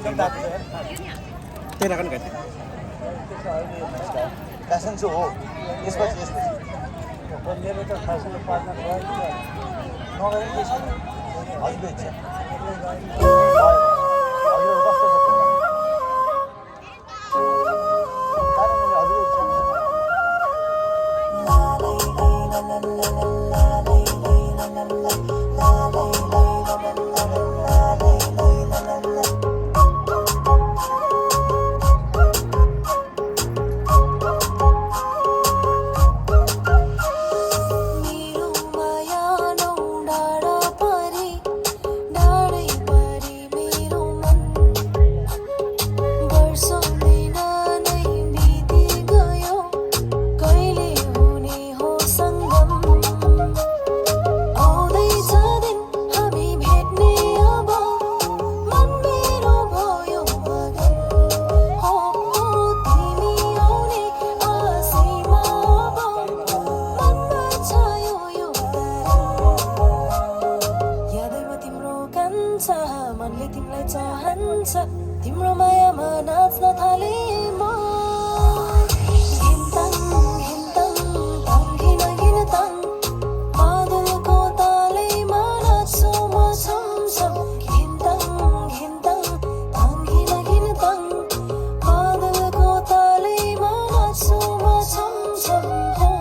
त्यही राख न गाडी फ्यासन सो हो यसपछि मेरो त खासमा पार्न भयो नगरेर के छैन हजुरको इच्छा हजुरहरू कस्तो छ मनले तिमीलाई चाहन्छ तिम्रो मायामा नाच्न थाले म घिन्ताङ घिन्ताङ घिन घिन्ताङ बादलको तालैमा नाच्छु म छमछम घिन्ताङ घिन्ताङ घिन घिन्ताङ बादलको तालैमा नाच्छु म छमछम हो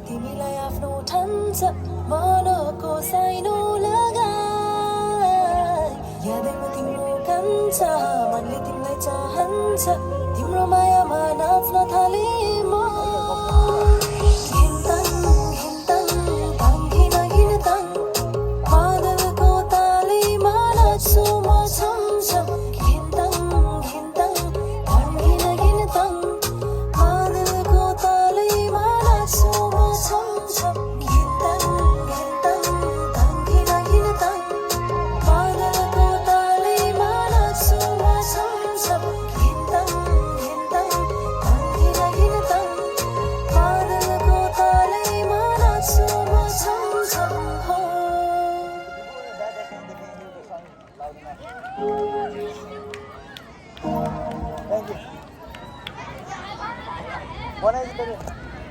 तिमीलाई आफ्नो ठान्छ मनको साइनो लगाई यादैमा तिम्रो कान्छ मनले तिमीलाई चाहन्छ तिम्रो मायामा नाच्न थाले